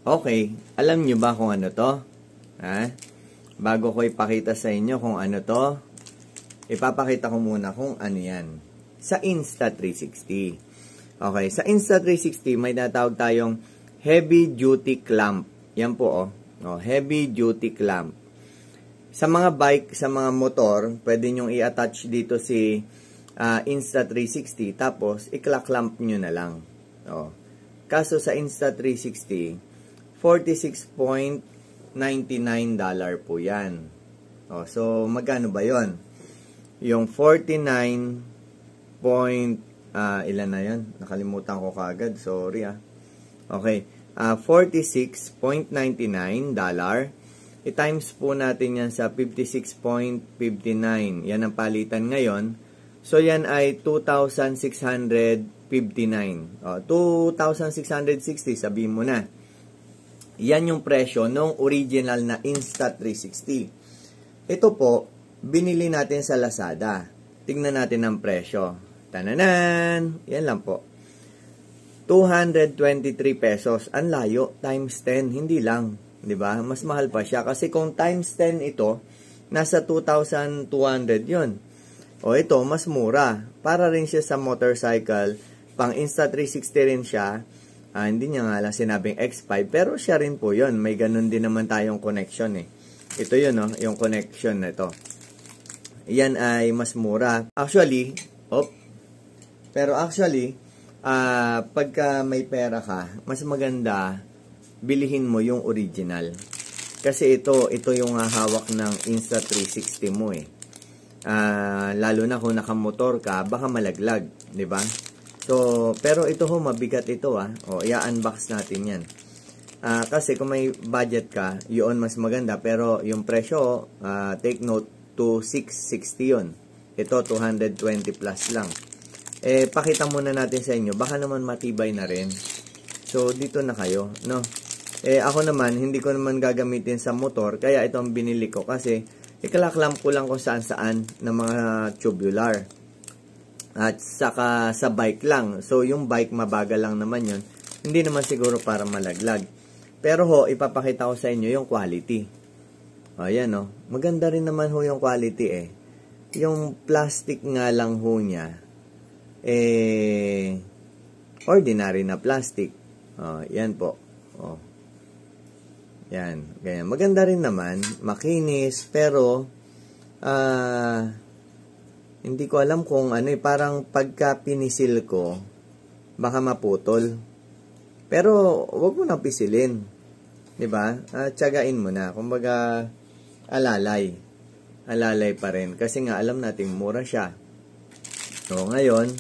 Okay, alam nyo ba kung ano to? Ha? Bago ko ipakita sa inyo kung ano to, ipapakita ko muna kung ano yan. Sa Insta360. Okay, sa Insta360 may natawag tayong heavy duty clamp. Yan po heavy duty clamp. Sa mga bike, sa mga motor, pwede nyong i-attach dito si Insta360 tapos i-clamp nyo na lang. Kaso sa Insta360, $46.99 po yan. So, magkano ba yon? Yung 49 ilan na yon? Nakalimutan ko kagad. Sorry Okay. $46.99. I-times po natin yan sa 56.59. Yan ang palitan ngayon. So, yan ay 2,659. 2,660, sabihin mo na. Yan yung presyo ng original na Insta360. Ito po, binili natin sa Lazada. Tingnan natin ang presyo. Tananan! Yan lang po. 223 pesos. Ang layo, times 10. Hindi lang. Diba? Mas mahal pa siya. Kasi kung times 10 ito, nasa 2,200 yun. Ito, mas mura. Para rin siya sa motorcycle. Pang Insta360 rin siya. Hindi niya nga lang sinabing X5, pero siya rin po yun. May ganun din naman tayong connection Ito yun, yung connection na ito. Yan ay mas mura. Actually, pagka may pera ka, mas maganda, bilihin mo yung original. Kasi ito yung hawak ng Insta360 mo lalo na kung nakamotor ka, baka malaglag, di ba? So, pero ito mabigat ito i-unbox natin yan. Kasi kung may budget ka, yun mas maganda. Pero yung presyo, take note, 2,660 yun. Ito, 220 plus lang. Pakita muna natin sa inyo. Baka naman matibay na rin. So, dito na kayo, no? Ako naman, hindi ko naman gagamitin sa motor. Kaya ito ang binili ko. Kasi, ikalaklam ko lang kung saan-saan ng mga tubular. At saka sa bike lang. So, yung bike, mabagal lang naman yun. Hindi naman siguro para malaglag. Pero ipapakita ko sa inyo yung quality. Ayan maganda rin naman yung quality Yung plastic nga lang niya, ordinary na plastic. Yan po. Yan. Ganyan. Maganda rin naman. Makinis. Pero, hindi ko alam kung parang pagka pinisil ko, baka maputol. Pero, wag mo na pisilin. Diba? Tiyagain mo na. Kumbaga, alalay. Alalay pa rin. Kasi nga, alam nating mura siya. So, ngayon,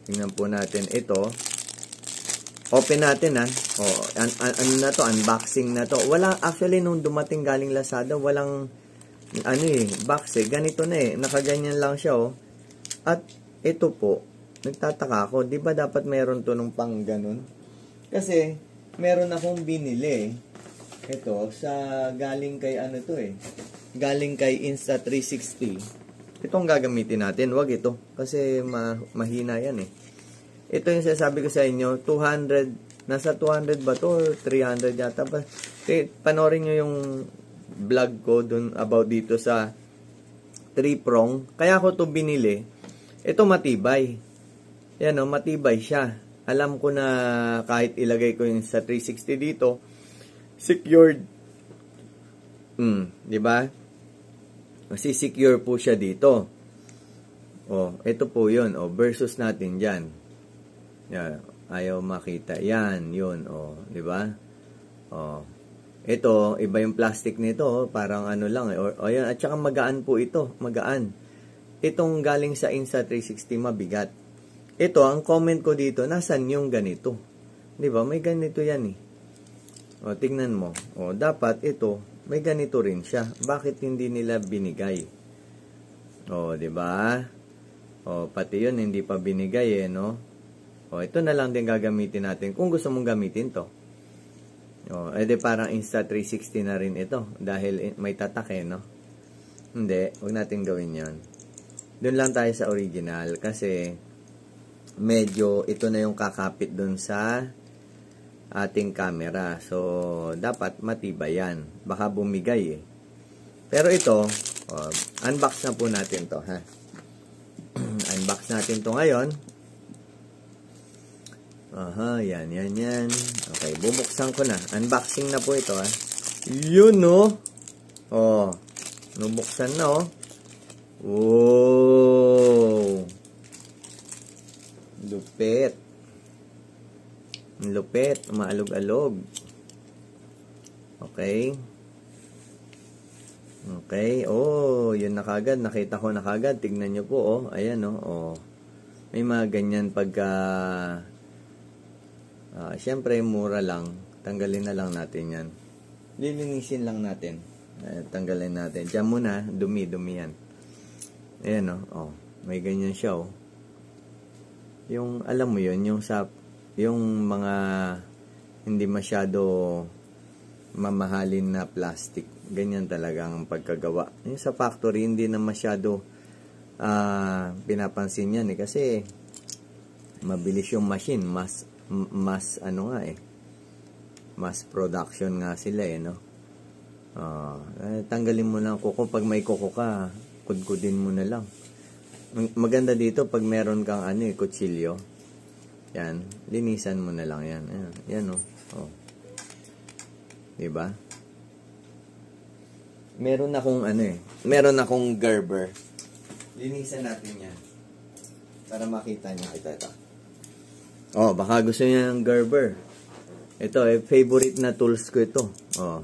tingnan po natin ito. Open natin ano na to, unboxing na to. Actually, nung dumating galing Lazada, walang box ganito na nakaganyan lang siya At ito po, nagtataka ako, di ba dapat meron to nung pang ganun? Kasi meron akong binili ito sa galing kay galing kay Insta360. Itong gagamitin natin, wag ito kasi mahina yan Ito yung sasabi ko sa inyo, 200, nasa 200 ba to or 300 yata pa. Panoorin nyo yung vlog ko dun about dito sa 3-prong. Kaya ako to binili. Ito matibay. Yan matibay siya. Alam ko na kahit ilagay ko yung sa 360 dito, secured. Di ba? Kasi secure po siya dito. Ito po yun. Versus natin dyan. Yan. Ayaw makita. Yan. Yun. Di ba? Ito, iba yung plastic nito, parang lang yan. At saka magaan po ito, magaan. Itong galing sa Insta360 mabigat. Ito, ang comment ko dito, nasan yung ganito? 'Di ba? May ganito yan tingnan mo. Dapat ito, may ganito rin siya. Bakit hindi nila binigay? 'Di ba? Pati yun hindi pa binigay no? Ito na lang din gagamitin natin kung gusto mong gamitin to. Edi parang Insta360 na rin ito dahil may tatak no? Hindi, huwag natin gawin yon. Doon lang tayo sa original kasi medyo ito na yung kakapit dun sa ating camera. So, dapat matibay yan. Baka bumigay eh. Pero ito, unbox na po natin to, ha. Unbox natin to ngayon. Aha, yan. Okay, bubuksan ko na. Unboxing na po ito, ha. Yun, no? Oh, nubuksan na, oh. Wow! Lupit. Lupit. Maalog-alog. Okay. Okay. Oh, yun na kagad. Nakita ko na kagad. Tignan nyo po, oh. Ayan, oh. Oh. May mga ganyan pagka... Siyempre, mura lang. Tanggalin na lang natin yan. Lilinisin lang natin. Tanggalin natin. Diyan muna. Dumi yan. Ayan, oh. Oh. May ganyan siya, oh. Yung, alam mo yun, yung mga hindi masyado mamahalin na plastic. Ganyan talagang pagkagawa. Yung sa factory, hindi na masyado pinapansin yan, eh. Kasi, mabilis yung machine. Mas ano nga, eh. Mass production nga sila, eh, no? Tanggalin mo lang kuko. Pag may kuko ka, kudkudin mo na lang. Maganda dito pag meron kang kutsilyo. Yan, linisan mo na lang yan. Yan, oh. Oh. 'Di ba? Meron meron akong Gerber. Linisan natin 'yan. Para makita niyo ito. Oh, baka gusto niya ng Gerber. Ito, favorite na tools ko ito. Oh.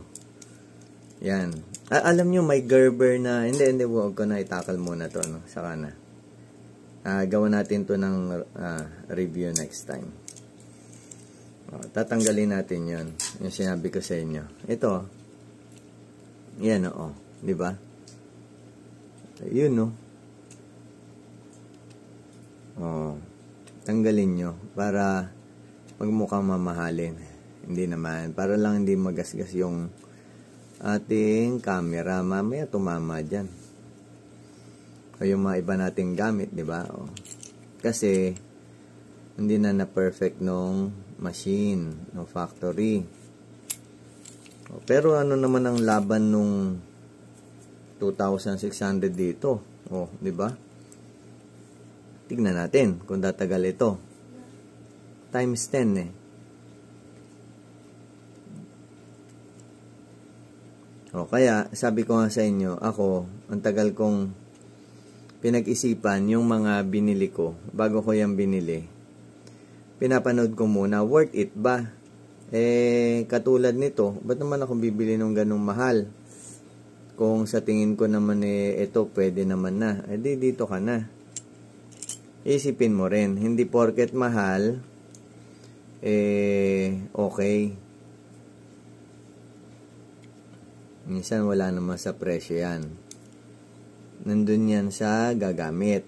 Yan. Alam niyo may Gerber na, hindi, wag ko na itakal muna to, no? Saka na. Gawa natin to ng review next time. Tatanggalin natin yon, yung sinabi ko sa inyo. Ito, yan, oh, di ba? Yun, no? Oh, tanggalin nyo para magmukhang mamahalin. Hindi naman, para lang hindi magasgas yung ating camera. Mamaya tumama dyan. O yung mga iba nating gamit, di ba? O. Kasi, hindi na perfect nung machine, nung factory. O, pero ano naman ang laban nung 2,600 dito? O, di ba? Tignan natin kung tatagal ito. Times 10, eh. O, kaya, sabi ko nga sa inyo, ako, ang tagal kong pinag-isipan yung mga binili ko. Bago ko yung binili, pinapanood ko muna, worth it ba? Katulad nito, ba't naman ako bibili ng ganung mahal? Kung sa tingin ko naman ito pwede naman na. Dito ka na. Isipin mo rin, hindi porket mahal, okay. Minsan wala naman sa presyo yan. Nandun yan sa gagamit.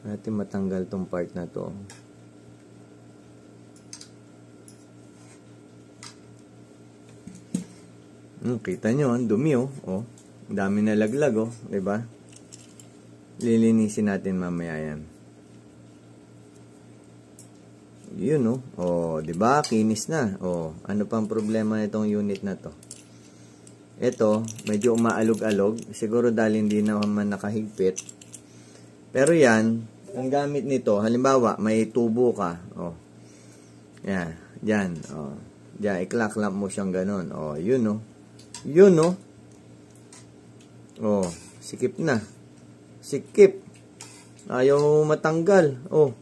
Natin matanggal tong part na to. Kita nyo, ang dumi, oh. Oh, dami na laglag, oh. Diba? Lilinisin natin mamaya yan. Yun, oh. Oh, 'di ba? Kinis na. Oh, ano pang problema nitong unit na 'to? Ito, medyo umaalog-alog. Siguro dahil hindi naman nakahigpit. Pero 'yan, ang gamit nito, halimbawa, may tubo ka. Oh. Yan, diyan, oh. Diyan, i-clack-clamp mo siyang ganun. Oh, yun, oh. Yun, oh. Oh, sikip na. Sikip. Ayaw matanggal. Oh.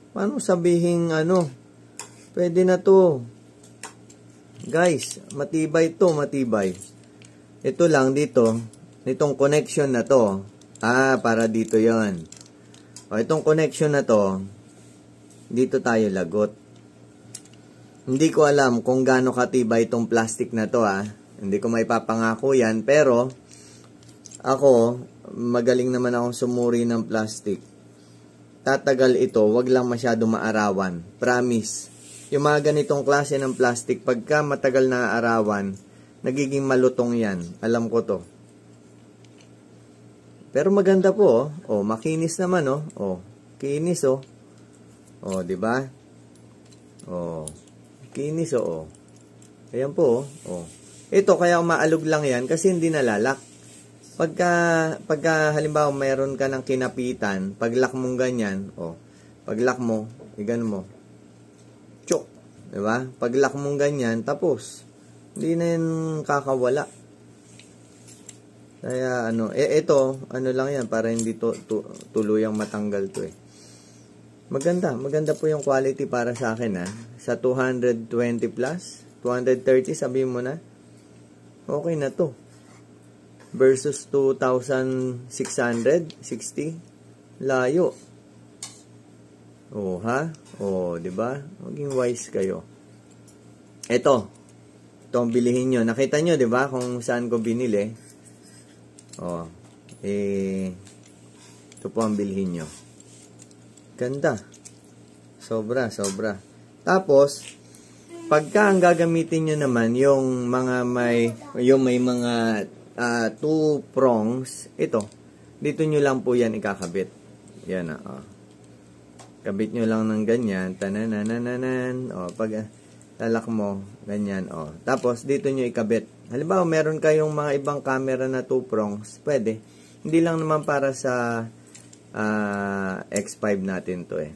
Paano sabihin pwede na to. Guys, matibay to, matibay. Ito lang dito, nitong connection na to. Para dito yon. O, itong connection na to, dito tayo lagot. Hindi ko alam kung gaano katibay itong plastic na to, Hindi ko maipapangako yan, pero ako, magaling naman akong sumuri ng plastic. Tatagal ito, wag lang masyado maarawan. Promise. Yung mga ganitong klase ng plastic, pagka matagal na arawan, nagiging malutong yan. Alam ko to. Pero maganda po, oh. Oh, makinis naman, oh. Oh, kinis, oh. Oh, di ba? Oh, kinis, oh. Ayan po, oh. Ito, kaya umaalog lang yan kasi hindi nalalak. Pagka halimbawa, mayroon ka ng kinapitan, pag-lock mong ganyan, oh. Pag-lock mo, igan mo. Chok. Di ba? Pag-lock mong ganyan, tapos. Hindi na yan kakawala. Kaya ito, lang yan para hindi tuluyang matanggal to eh. Maganda po yung quality para sa akin Sa 220 plus, 230 sabihin mo na. Okay na to. Versus 2,660, layo. Oh, ha? Oh, 'di ba? Maging wise kayo. Itong bilihin nyo. Nakita nyo, 'di ba, kung saan ko binili? Oh, ito po ang bilhin nyo. Ganda. Sobra. Tapos, pagka ang gagamitin nyo naman, yung may mga 2 prongs, dito nyo lang po yan ikakabit. Yan Kabit nyo lang ng ganyan. Tananananan. Pag lalak mo, ganyan. Tapos, dito nyo ikabit. Halimbawa, meron kayong mga ibang camera na 2 prongs, pwede. Hindi lang naman para sa X5 natin to eh.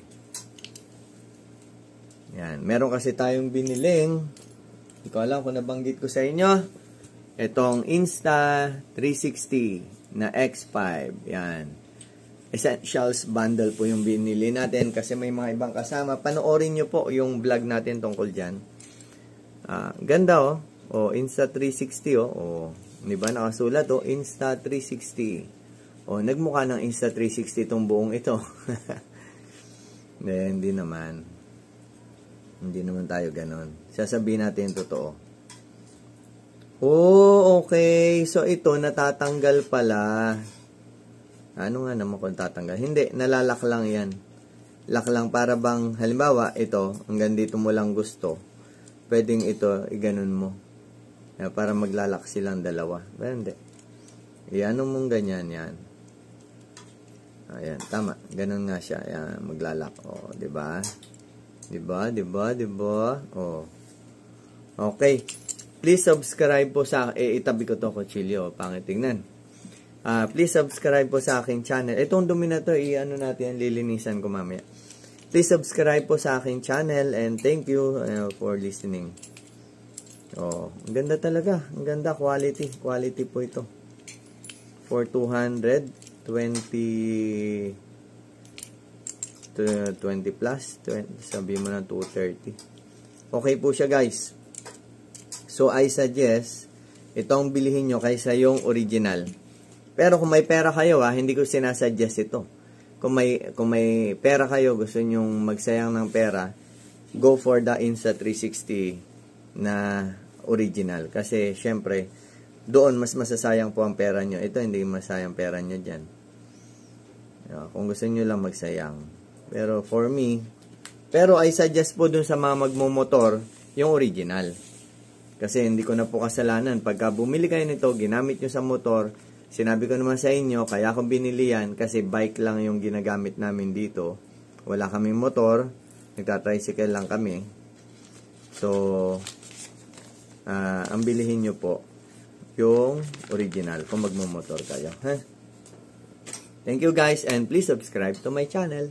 Yan. Meron kasi tayong biniling. Hindi ko alam kung nabanggit ko sa inyo. Itong Insta360 na X5. Yan. Essentials bundle po yung binili natin kasi may mga ibang kasama. Panoorin nyo po yung vlog natin tungkol dyan. Ganda Insta360 di ba nakasulat Insta360. Nagmukha ng Insta360 itong buong ito. Hindi naman tayo ganon. Sasabihin natin totoo. Okay. So ito natatanggal pala. Ano nga naman kung tatanggal? Hindi, nalalak lang yan. Lock lang para bang halimbawa ito, hanggang dito mo lang gusto. Pwedeng ito iganon mo. Para maglalak silang dalawa. Pero hindi. Iano mong ganyan yan. Ayan, tama. Ganon nga siya. Ayan, maglalak. Diba? Okay. Please subscribe po sa itabi ko to kutsilyo. Pangit tingnan. Please subscribe po sa aking channel. Itong dumi na to, natin, lilinisan ko mamaya. Please subscribe po sa aking channel and thank you for listening. Ang ganda talaga. Ang ganda, quality. Quality po ito. For 220 plus. Sabi mo na 230. Okay po siya, guys. So, I suggest itong bilihin nyo kaysa yung original. Pero kung may pera kayo, hindi ko sinasuggest ito. Kung may pera kayo, gusto nyong magsayang ng pera, go for the Insta360 na original. Kasi, syempre, doon mas masasayang po ang pera nyo. Ito, hindi masayang pera nyo dyan. Kung gusto nyo lang magsayang. Pero, for me, I suggest po dun sa mga magmumotor, yung original. Kasi, hindi ko na po kasalanan. Pagka bumili kayo nito, ginamit nyo sa motor, sinabi ko naman sa inyo, kaya akong binili yan, kasi bike lang yung ginagamit namin dito. Wala kaming motor, nagtatricycle lang kami. So, ang bilihin nyo po, yung original, kung magmumotor kayo. Thank you guys, and please subscribe to my channel.